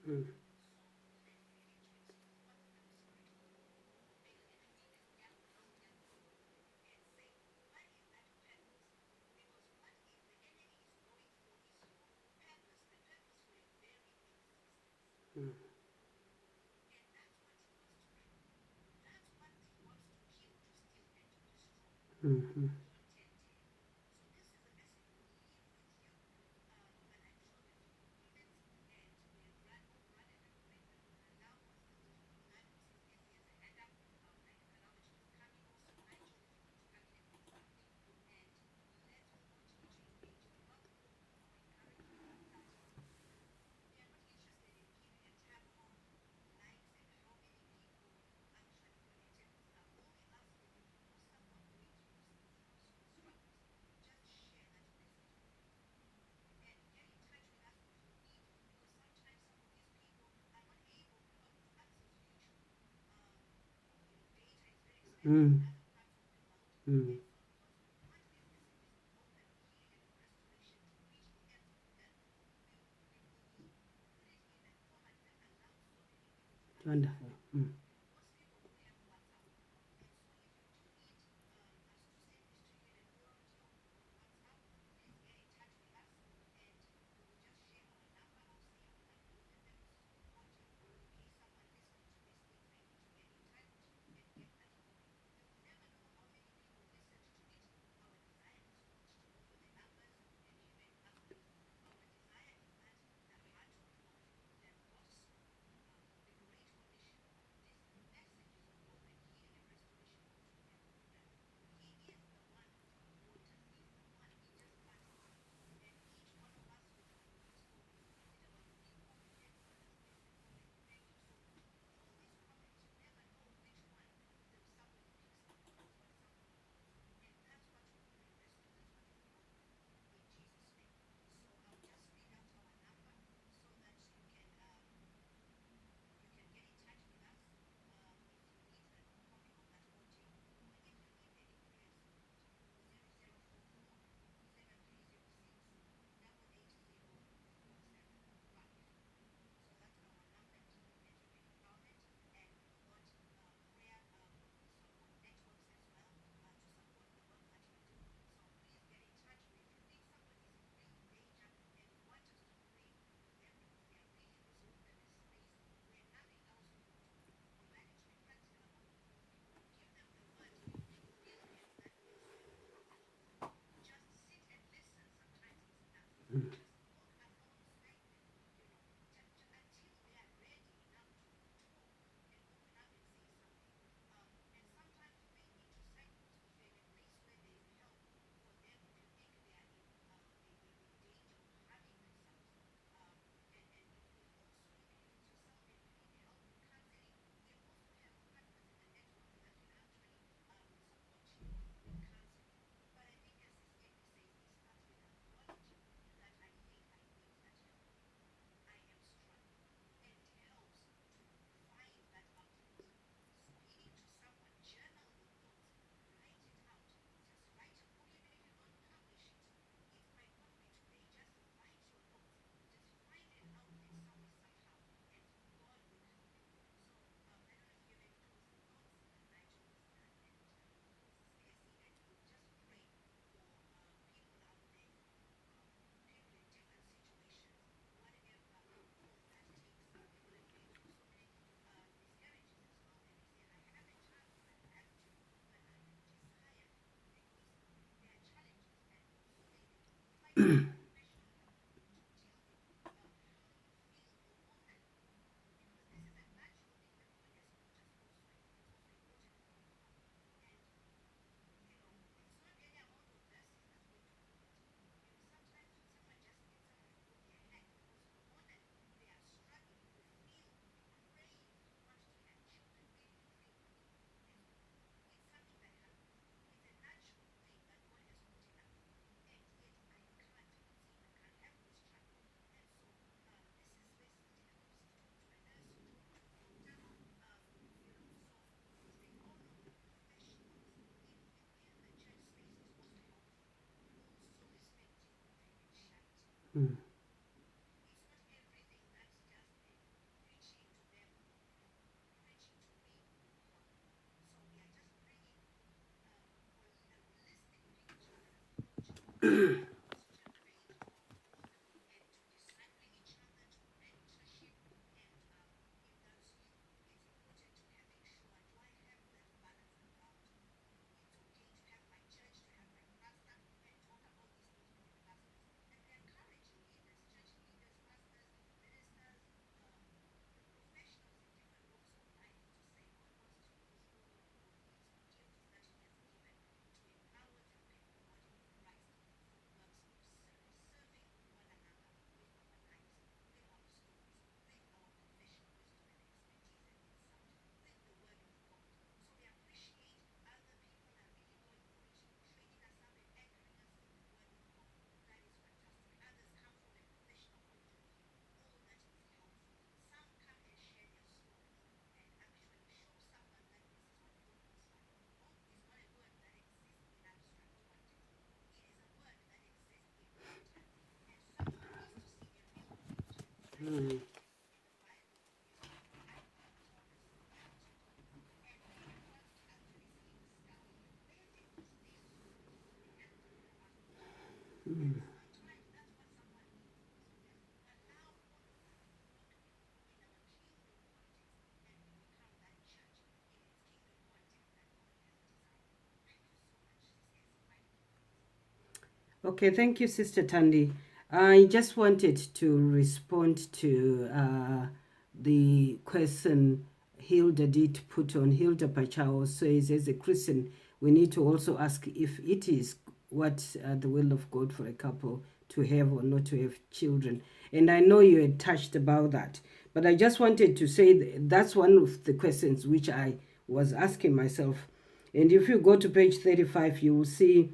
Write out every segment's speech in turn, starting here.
mm, mm, mm, mm, mm. Wonderful. Mm, mm. Mm. Mm. Okay, thank you, Sister Tandy. I just wanted to respond to the question Hilda did put on. Hilda Pachao says, as a Christian, we need to also ask if it is what the will of God for a couple to have or not to have children. And I know you had touched about that, but I just wanted to say that's one of the questions which I was asking myself. And if you go to page 35, you will see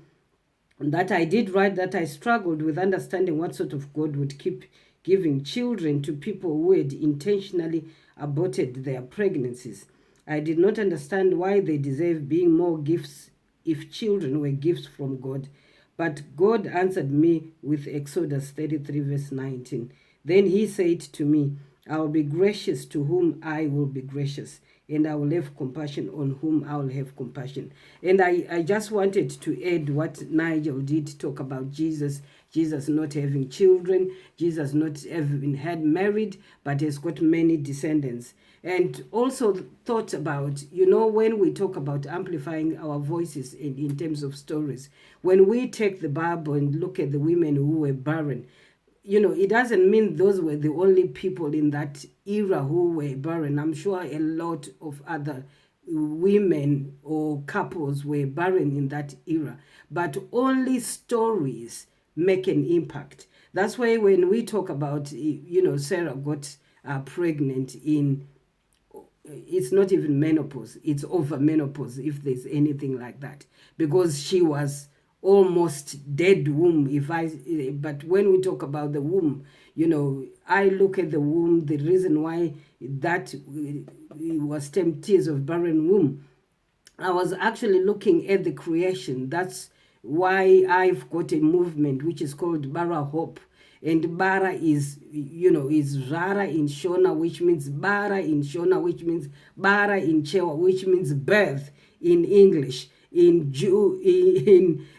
that I did write that I struggled with understanding what sort of God would keep giving children to people who had intentionally aborted their pregnancies. I did not understand why they deserve being more gifts if children were gifts from God. But God answered me with Exodus 33, verse 19. Then he said to me, I will be gracious to whom I will be gracious, and I will have compassion on whom I will have compassion. And I just wanted to add what Nigel did talk about Jesus not having children, Jesus not having had married, but has got many descendants. And also thought about, when we talk about amplifying our voices in terms of stories, when we take the Bible and look at the women who were barren, it doesn't mean those were the only people in that era who were barren. I'm sure a lot of other women or couples were barren in that era, but only stories make an impact. That's why when we talk about, Sarah got pregnant in, it's not even menopause, it's over menopause, if there's anything like that, because she was almost dead womb. But when we talk about the womb, I look at the womb, the reason why that was 10 tears of barren womb. I was actually looking at the creation. That's why I've got a movement which is called Bara Hope. And Bara is Rara in Shona, which means Bara in Shona, which means Bara in Chewa, which means birth in English. In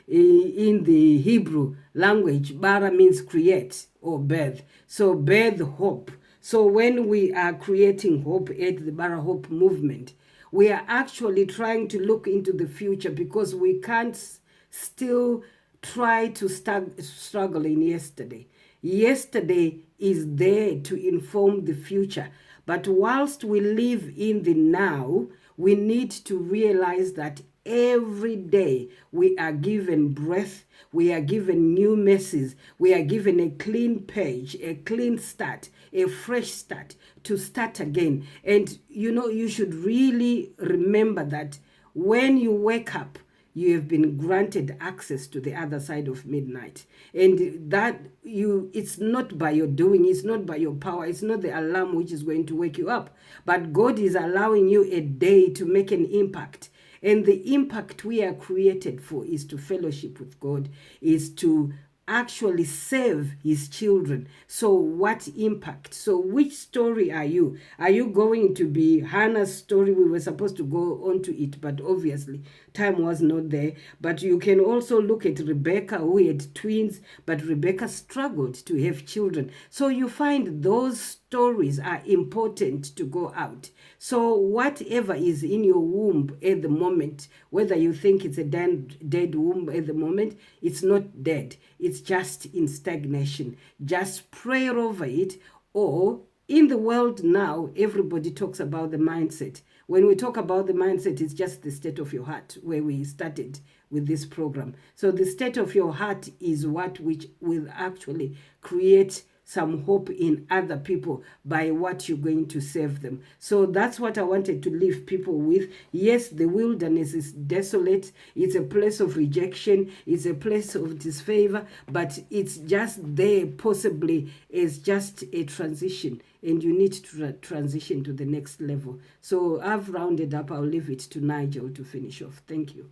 in the Hebrew language, Bara means create or birth. So birth hope. So when we are creating hope at the Bara Hope movement, we are actually trying to look into the future, because we can't still try to struggle in yesterday. Yesterday is there to inform the future. But whilst we live in the now, we need to realize that every day we are given breath, we are given new messes, we are given a clean page, a clean start, a fresh start to start again. And you should really remember that when you wake up, you have been granted access to the other side of midnight, and that it's not by your doing, it's not by your power, it's not the alarm which is going to wake you up, but God is allowing you a day to make an impact. And the impact we are created for is to fellowship with God, is to actually save his children. So what impact? So which story are you? Are you going to be Hannah's story? We were supposed to go on to it, but obviously time was not there. But you can also look at Rebecca, who had twins, but Rebecca struggled to have children. So you find those stories are important to go out. So whatever is in your womb at the moment, whether you think it's a dead womb at the moment, it's not dead. It's just in stagnation. Just pray over it. Or in the world now, everybody talks about the mindset. When we talk about the mindset, it's just the state of your heart, where we started with this program. So the state of your heart is what which will actually create some hope in other people by what you're going to serve them. So that's what I wanted to leave people with. Yes, the wilderness is desolate. It's a place of rejection. It's a place of disfavor, but it's just there possibly as just a transition, and you need to transition to the next level. So I've rounded up. I'll leave it to Nigel to finish off. Thank you.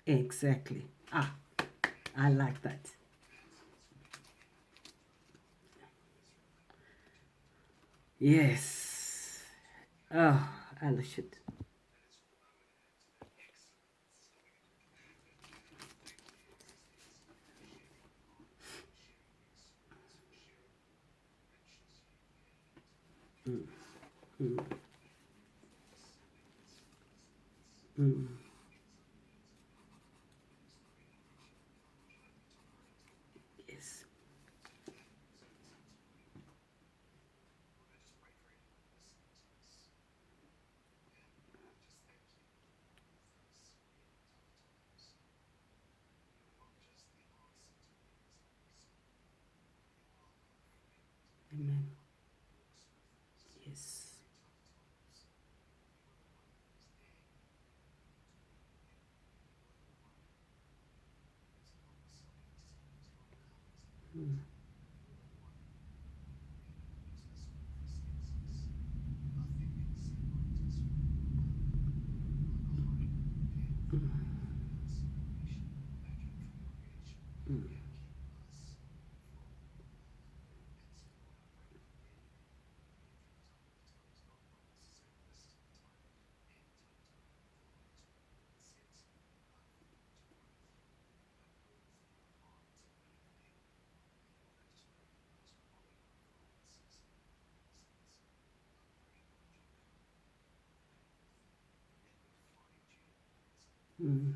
Exactly. Ah, I like that. Yes. Oh, I should. Yes. Amen. Yes. Mm, mm,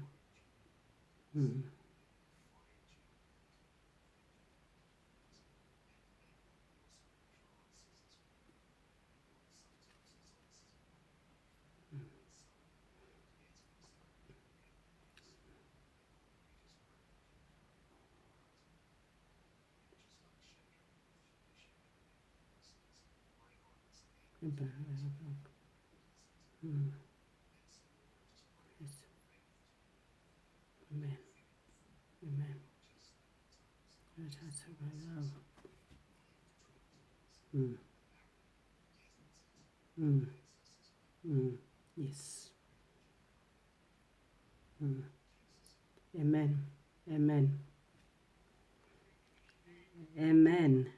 mm. Yes. Amen. Amen. Let us have a love. Mm, mm, mm. Yes. Mm. Amen. Amen. Amen.